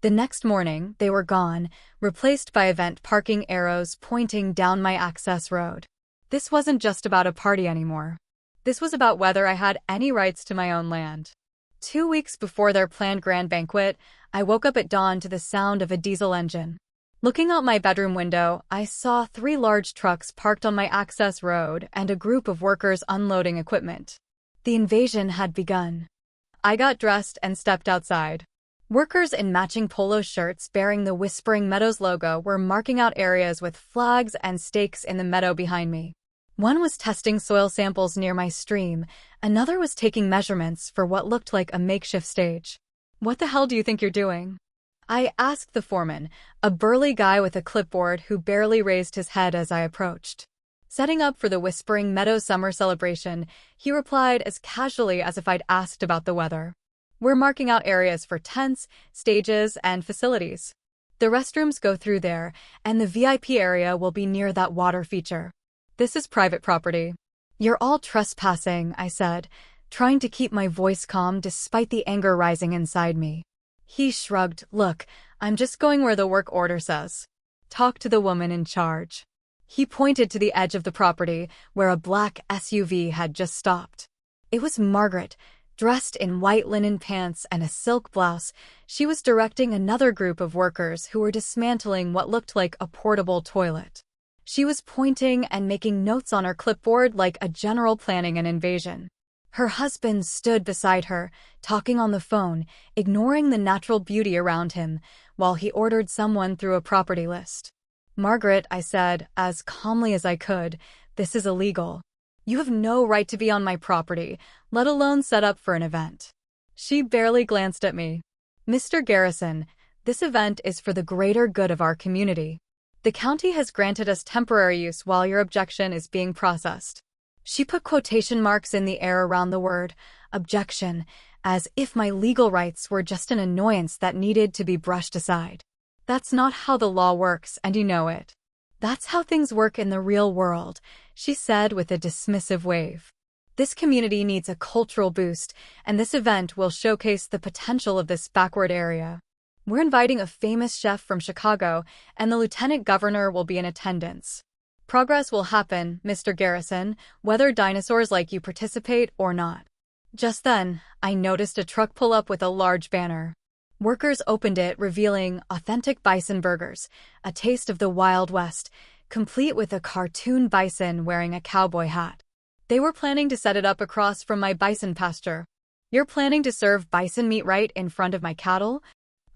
The next morning, they were gone, replaced by event parking arrows pointing down my access road. This wasn't just about a party anymore. This was about whether I had any rights to my own land. 2 weeks before their planned grand banquet, I woke up at dawn to the sound of a diesel engine. Looking out my bedroom window, I saw 3 large trucks parked on my access road and a group of workers unloading equipment. The invasion had begun. I got dressed and stepped outside. Workers in matching polo shirts bearing the Whispering Meadows logo were marking out areas with flags and stakes in the meadow behind me. One was testing soil samples near my stream, another was taking measurements for what looked like a makeshift stage. "What the hell do you think you're doing?" I asked the foreman, a burly guy with a clipboard who barely raised his head as I approached. Setting up for the Whispering Meadows summer celebration, he replied as casually as if I'd asked about the weather. "We're marking out areas for tents, stages, and facilities. The restrooms go through there, and the VIP area will be near that water feature. This is private property." "You're all trespassing," I said, trying to keep my voice calm despite the anger rising inside me. He shrugged. "Look, I'm just going where the work order says. Talk to the woman in charge." He pointed to the edge of the property, where a black SUV had just stopped. It was Margaret. Dressed in white linen pants and a silk blouse, she was directing another group of workers who were dismantling what looked like a portable toilet. She was pointing and making notes on her clipboard like a general planning an invasion. Her husband stood beside her, talking on the phone, ignoring the natural beauty around him, while he ordered someone through a property list. "Margaret," I said, as calmly as I could, "this is illegal. You have no right to be on my property, let alone set up for an event." She barely glanced at me. "Mr. Garrison, this event is for the greater good of our community. The county has granted us temporary use while your objection is being processed." She put quotation marks in the air around the word objection, as if my legal rights were just an annoyance that needed to be brushed aside. "That's not how the law works, and you know it." "That's how things work in the real world," she said with a dismissive wave. "This community needs a cultural boost, and this event will showcase the potential of this backward area. We're inviting a famous chef from Chicago, and the lieutenant governor will be in attendance. Progress will happen, Mr. Garrison, whether dinosaurs like you participate or not." Just then, I noticed a truck pull up with a large banner. Workers opened it, revealing authentic bison burgers, a taste of the Wild West, complete with a cartoon bison wearing a cowboy hat. They were planning to set it up across from my bison pasture. "You're planning to serve bison meat right in front of my cattle?"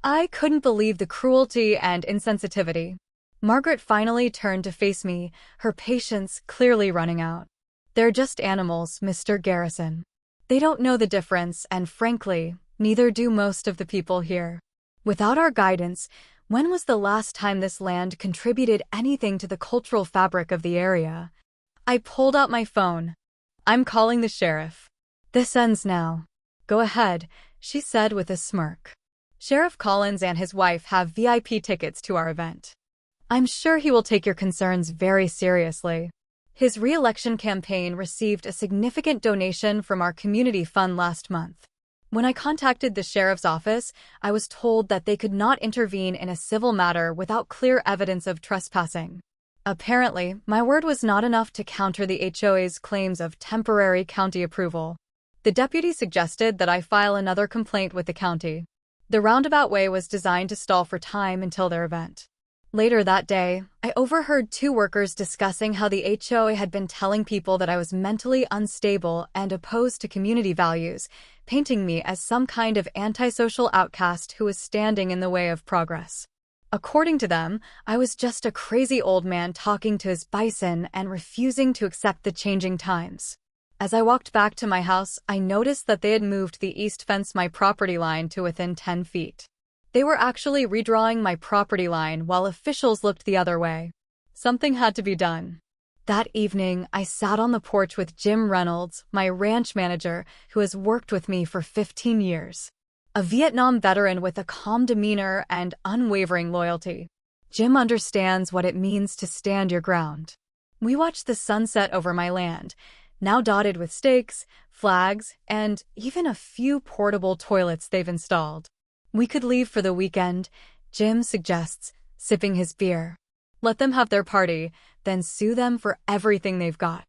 I couldn't believe the cruelty and insensitivity. Margaret finally turned to face me, her patience clearly running out. "They're just animals, Mr. Garrison. They don't know the difference, and frankly, neither do most of the people here. Without our guidance, when was the last time this land contributed anything to the cultural fabric of the area?" I pulled out my phone. "I'm calling the sheriff." "This ends now." "Go ahead," she said with a smirk. "Sheriff Collins and his wife have VIP tickets to our event. I'm sure he will take your concerns very seriously. His re-election campaign received a significant donation from our community fund last month. When I contacted the sheriff's office, I was told that they could not intervene in a civil matter without clear evidence of trespassing. Apparently, my word was not enough to counter the HOA's claims of temporary county approval. The deputy suggested that I file another complaint with the county. The roundabout way was designed to stall for time until their event. Later that day, I overheard 2 workers discussing how the HOA had been telling people that I was mentally unstable and opposed to community values, painting me as some kind of antisocial outcast who was standing in the way of progress. According to them, I was just a crazy old man talking to his bison and refusing to accept the changing times. As I walked back to my house, I noticed that they had moved the east fence my property line to within 10 feet. They were actually redrawing my property line while officials looked the other way. Something had to be done. That evening, I sat on the porch with Jim Reynolds, my ranch manager, who has worked with me for 15 years. A Vietnam veteran with a calm demeanor and unwavering loyalty. Jim understands what it means to stand your ground. We watched the sunset over my land, now dotted with stakes, flags, and even a few portable toilets they've installed. We could leave for the weekend, Jim suggests, sipping his beer. Let them have their party, then sue them for everything they've got.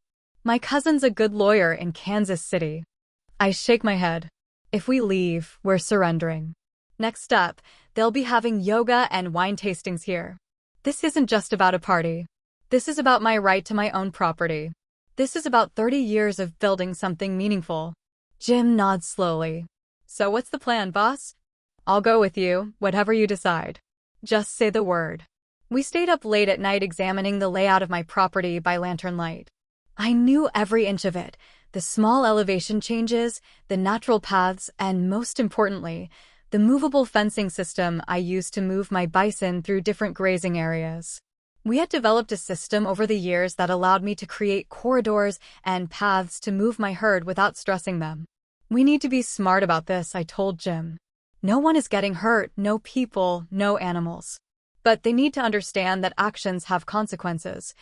My cousin's a good lawyer in Kansas City. I shake my head. If we leave, we're surrendering. Next up, they'll be having yoga and wine tastings here. This isn't just about a party. This is about my right to my own property. This is about 30 years of building something meaningful. Jim nods slowly. So what's the plan, boss? I'll go with you, whatever you decide. Just say the word. We stayed up late at night examining the layout of my property by lantern light. I knew every inch of it, the small elevation changes, the natural paths, and most importantly, the movable fencing system I used to move my bison through different grazing areas. We had developed a system over the years that allowed me to create corridors and paths to move my herd without stressing them. We need to be smart about this, I told Jim. No one is getting hurt, no people, no animals. But they need to understand that actions have consequences.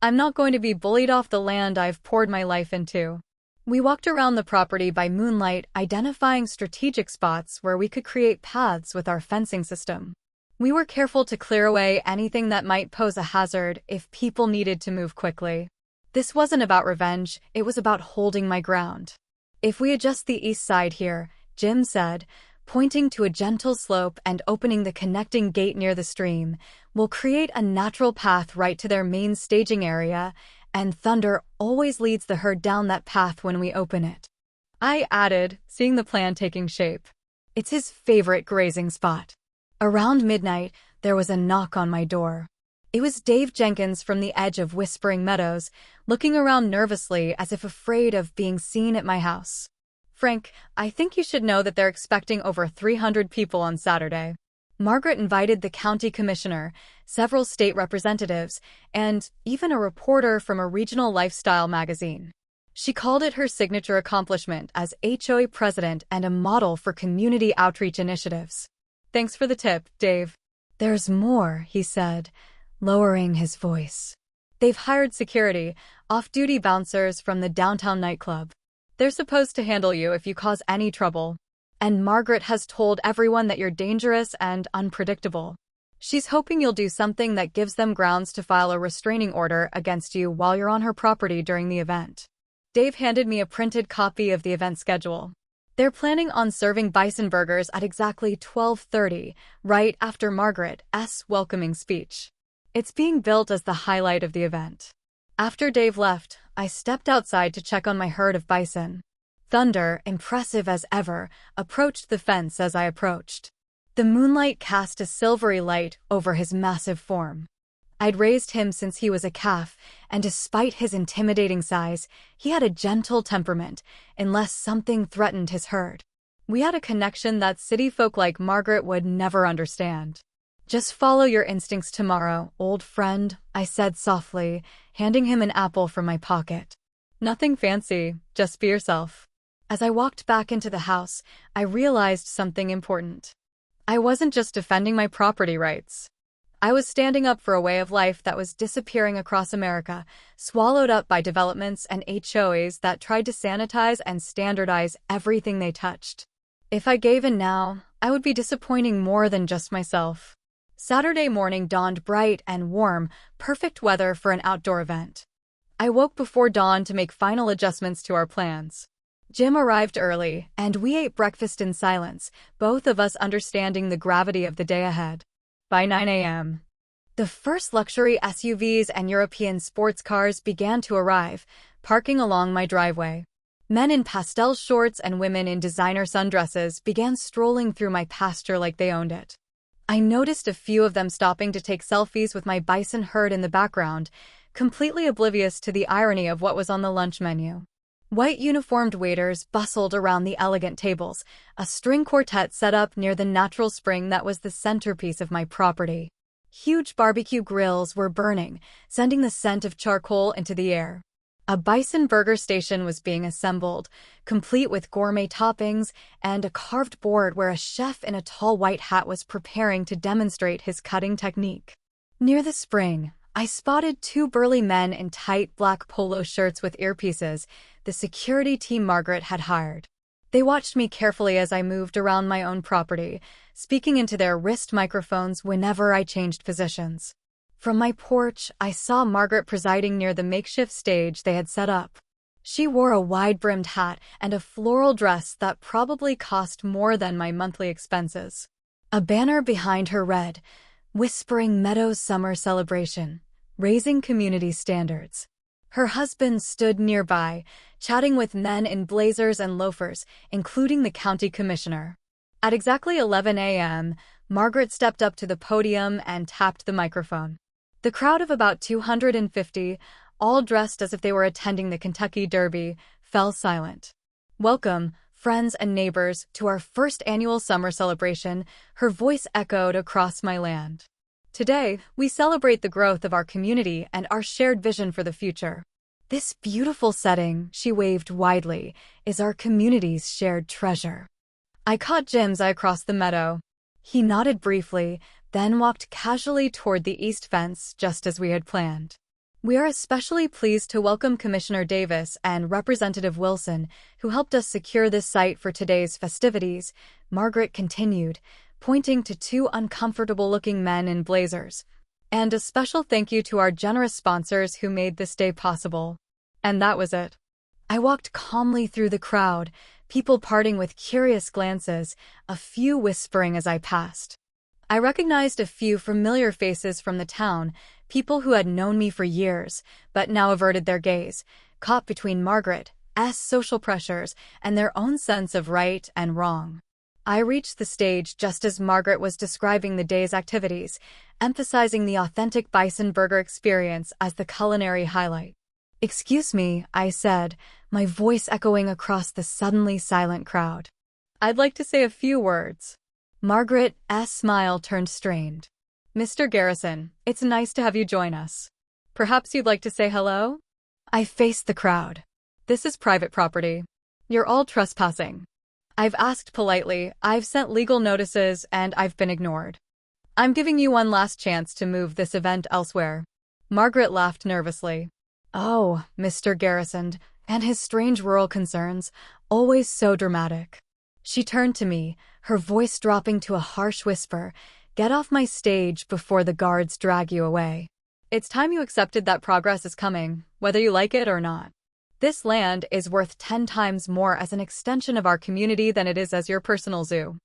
I'm not going to be bullied off the land I've poured my life into. We walked around the property by moonlight, identifying strategic spots where we could create paths with our fencing system. We were careful to clear away anything that might pose a hazard if people needed to move quickly. This wasn't about revenge, it was about holding my ground. If we adjust the east side here, Jim said, pointing to a gentle slope and opening the connecting gate near the stream, we'll create a natural path right to their main staging area, and Thunder always leads the herd down that path when we open it. I added, seeing the plan taking shape. It's his favorite grazing spot. Around midnight, there was a knock on my door. It was Dave Jenkins from the edge of Whispering Meadows, looking around nervously as if afraid of being seen at my house. Frank, I think you should know that they're expecting over 300 people on Saturday. Margaret invited the county commissioner, several state representatives, and even a reporter from a regional lifestyle magazine. She called it her signature accomplishment as HOA president and a model for community outreach initiatives. Thanks for the tip, Dave. There's more, he said, lowering his voice. They've hired security, off-duty bouncers from the downtown nightclub. They're supposed to handle you if you cause any trouble. And Margaret has told everyone that you're dangerous and unpredictable. She's hoping you'll do something that gives them grounds to file a restraining order against you while you're on her property during the event. Dave handed me a printed copy of the event schedule. They're planning on serving bison burgers at exactly 12:30, right after Margaret's welcoming speech. It's being built as the highlight of the event. After Dave left, I stepped outside to check on my herd of bison. Thunder, impressive as ever, approached the fence as I approached. The moonlight cast a silvery light over his massive form. I'd raised him since he was a calf, and despite his intimidating size, he had a gentle temperament, unless something threatened his herd. We had a connection that city folk like Margaret would never understand. Just follow your instincts tomorrow, old friend, I said softly, handing him an apple from my pocket. Nothing fancy, just be yourself. As I walked back into the house, I realized something important. I wasn't just defending my property rights. I was standing up for a way of life that was disappearing across America, swallowed up by developments and HOAs that tried to sanitize and standardize everything they touched. If I gave in now, I would be disappointing more than just myself. Saturday morning dawned bright and warm, perfect weather for an outdoor event. I woke before dawn to make final adjustments to our plans. Jim arrived early, and we ate breakfast in silence, both of us understanding the gravity of the day ahead. By 9 a.m., the first luxury SUVs and European sports cars began to arrive, parking along my driveway. Men in pastel shorts and women in designer sundresses began strolling through my pasture like they owned it. I noticed a few of them stopping to take selfies with my bison herd in the background, completely oblivious to the irony of what was on the lunch menu. White uniformed waiters bustled around the elegant tables, a string quartet set up near the natural spring that was the centerpiece of my property. Huge barbecue grills were burning, sending the scent of charcoal into the air. A bison burger station was being assembled, complete with gourmet toppings and a carved board where a chef in a tall white hat was preparing to demonstrate his cutting technique. Near the spring, I spotted two burly men in tight black polo shirts with earpieces, the security team Margaret had hired. They watched me carefully as I moved around my own property, speaking into their wrist microphones whenever I changed positions. From my porch, I saw Margaret presiding near the makeshift stage they had set up. She wore a wide-brimmed hat and a floral dress that probably cost more than my monthly expenses. A banner behind her read, "Whispering Meadows Summer Celebration, Raising Community Standards." Her husband stood nearby, chatting with men in blazers and loafers, including the county commissioner. At exactly 11 a.m., Margaret stepped up to the podium and tapped the microphone. The crowd of about 250, all dressed as if they were attending the Kentucky Derby, fell silent. "Welcome, friends and neighbors, to our first annual summer celebration," her voice echoed across my land. "Today, we celebrate the growth of our community and our shared vision for the future. This beautiful setting," she waved widely, "is our community's shared treasure." I caught Jim's eye across the meadow. He nodded briefly, then walked casually toward the east fence just as we had planned. "We are especially pleased to welcome Commissioner Davis and Representative Wilson, who helped us secure this site for today's festivities," Margaret continued, pointing to two uncomfortable-looking men in blazers. "And a special thank you to our generous sponsors who made this day possible." And that was it. I walked calmly through the crowd, people parting with curious glances, a few whispering as I passed. I recognized a few familiar faces from the town, people who had known me for years, but now averted their gaze, caught between Margaret's social pressures and their own sense of right and wrong. I reached the stage just as Margaret was describing the day's activities, emphasizing the authentic bison burger experience as the culinary highlight. "Excuse me," I said, my voice echoing across the suddenly silent crowd. "I'd like to say a few words." Margaret's smile turned strained. "Mr. Garrison, it's nice to have you join us. Perhaps you'd like to say hello?" I faced the crowd. "This is private property. You're all trespassing. I've asked politely, I've sent legal notices, and I've been ignored. I'm giving you one last chance to move this event elsewhere." Margaret laughed nervously. "Oh, Mr. Garrison, and his strange rural concerns, always so dramatic." She turned to me, her voice dropping to a harsh whisper, "Get off my stage before the guards drag you away. It's time you accepted that progress is coming, whether you like it or not. This land is worth 10 times more as an extension of our community than it is as your personal zoo."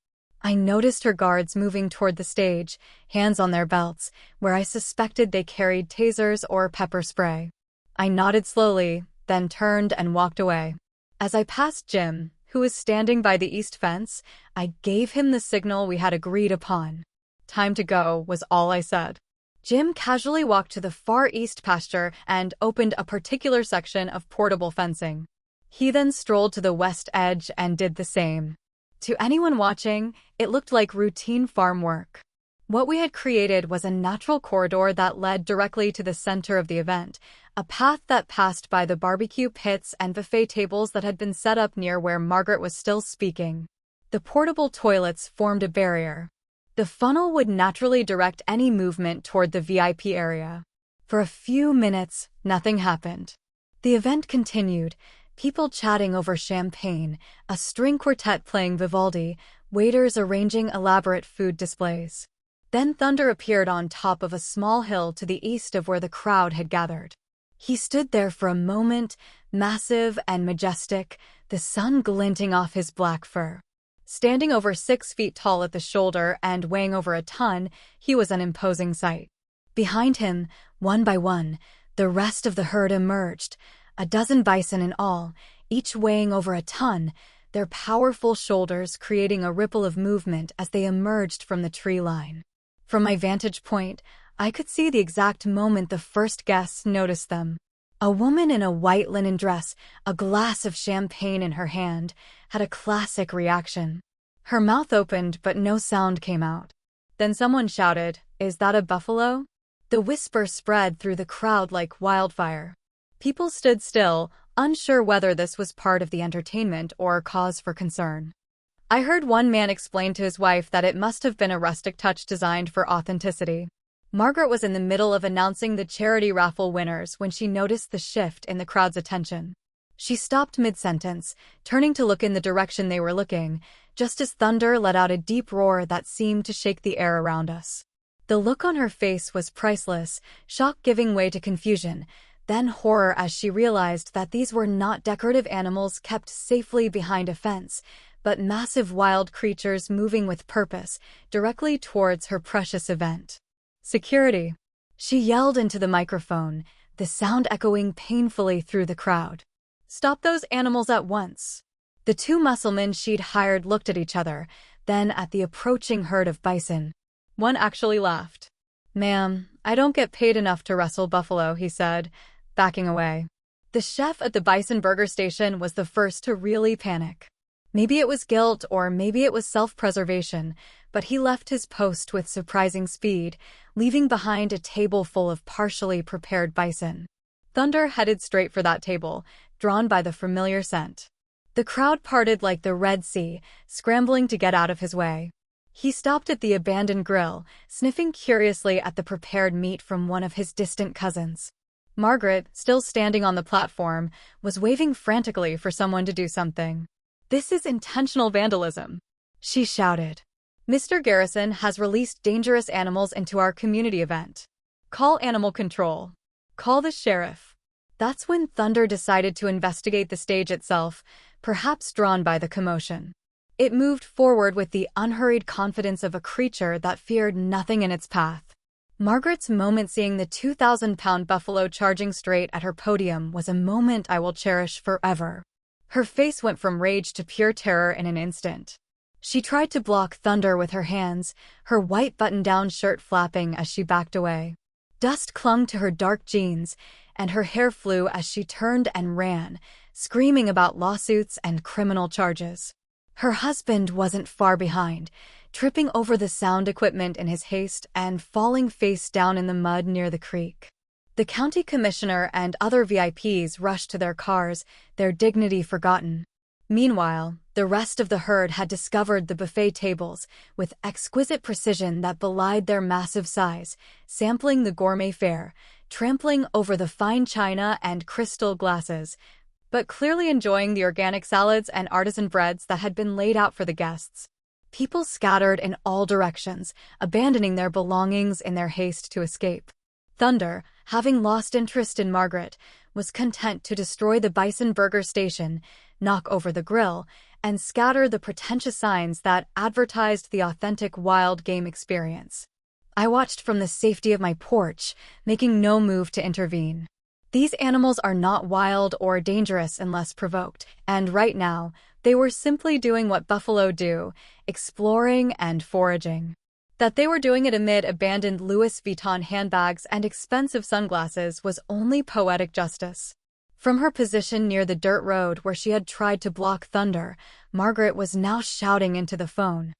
I noticed her guards moving toward the stage, hands on their belts, where I suspected they carried tasers or pepper spray. I nodded slowly, then turned and walked away. As I passed Jim, who was standing by the east fence, I gave him the signal we had agreed upon. "Time to go," was all I said. Jim casually walked to the far east pasture and opened a particular section of portable fencing. He then strolled to the west edge and did the same. To anyone watching, it looked like routine farm work. What we had created was a natural corridor that led directly to the center of the event, a path that passed by the barbecue pits and buffet tables that had been set up near where Margaret was still speaking. The portable toilets formed a barrier. The funnel would naturally direct any movement toward the VIP area. For a few minutes, nothing happened. The event continued, people chatting over champagne, a string quartet playing Vivaldi, waiters arranging elaborate food displays. Then thunder appeared on top of a small hill to the east of where the crowd had gathered. He stood there for a moment, massive and majestic, the sun glinting off his black fur. Standing over 6 feet tall at the shoulder and weighing over a ton, he was an imposing sight. Behind him, one by one, the rest of the herd emerged, a dozen bison in all, each weighing over a ton, their powerful shoulders creating a ripple of movement as they emerged from the tree line. From my vantage point, I could see the exact moment the first guests noticed them. A woman in a white linen dress, a glass of champagne in her hand, had a classic reaction. Her mouth opened but no sound came out. Then someone shouted, "Is that a buffalo?" The whisper spread through the crowd like wildfire. People stood still, unsure whether this was part of the entertainment or cause for concern. I heard one man explain to his wife that it must have been a rustic touch designed for authenticity. Margaret was in the middle of announcing the charity raffle winners when she noticed the shift in the crowd's attention. She stopped mid-sentence, turning to look in the direction they were looking, just as Thunder let out a deep roar that seemed to shake the air around us. The look on her face was priceless, shock giving way to confusion, then horror as she realized that these were not decorative animals kept safely behind a fence, but massive wild creatures moving with purpose directly towards her precious event. "Security!" She yelled into the microphone, the sound echoing painfully through the crowd. "Stop those animals at once!" The two musclemen she'd hired looked at each other, then at the approaching herd of bison. One actually laughed. "Ma'am, I don't get paid enough to wrestle buffalo," he said, backing away. The chef at the bison burger station was the first to really panic. Maybe it was guilt or maybe it was self-preservation, but he left his post with surprising speed, leaving behind a table full of partially prepared bison. Thunder headed straight for that table, drawn by the familiar scent. The crowd parted like the Red Sea, scrambling to get out of his way. He stopped at the abandoned grill, sniffing curiously at the prepared meat from one of his distant cousins. Margaret, still standing on the platform, was waving frantically for someone to do something. "This is intentional vandalism," she shouted. "Mr. Garrison has released dangerous animals into our community event. Call animal control. Call the sheriff." That's when Thunder decided to investigate the stage itself, perhaps drawn by the commotion. It moved forward with the unhurried confidence of a creature that feared nothing in its path. Margaret's moment seeing the 2,000-pound buffalo charging straight at her podium was a moment I will cherish forever. Her face went from rage to pure terror in an instant. She tried to block Thunder with her hands, her white button-down shirt flapping as she backed away. Dust clung to her dark jeans, and her hair flew as she turned and ran, screaming about lawsuits and criminal charges. Her husband wasn't far behind, tripping over the sound equipment in his haste and falling face down in the mud near the creek. The county commissioner and other VIPs rushed to their cars, their dignity forgotten. Meanwhile, the rest of the herd had discovered the buffet tables with exquisite precision that belied their massive size, sampling the gourmet fare, trampling over the fine china and crystal glasses, but clearly enjoying the organic salads and artisan breads that had been laid out for the guests. People scattered in all directions, abandoning their belongings in their haste to escape. Thunder, having lost interest in Margaret, was content to destroy the bison burger station, knock over the grill, and scatter the pretentious signs that advertised the authentic wild game experience. I watched from the safety of my porch, making no move to intervene. These animals are not wild or dangerous unless provoked, and right now, they were simply doing what buffalo do, exploring and foraging. That they were doing it amid abandoned Louis Vuitton handbags and expensive sunglasses was only poetic justice. From her position near the dirt road where she had tried to block Thunder, Margaret was now shouting into the phone.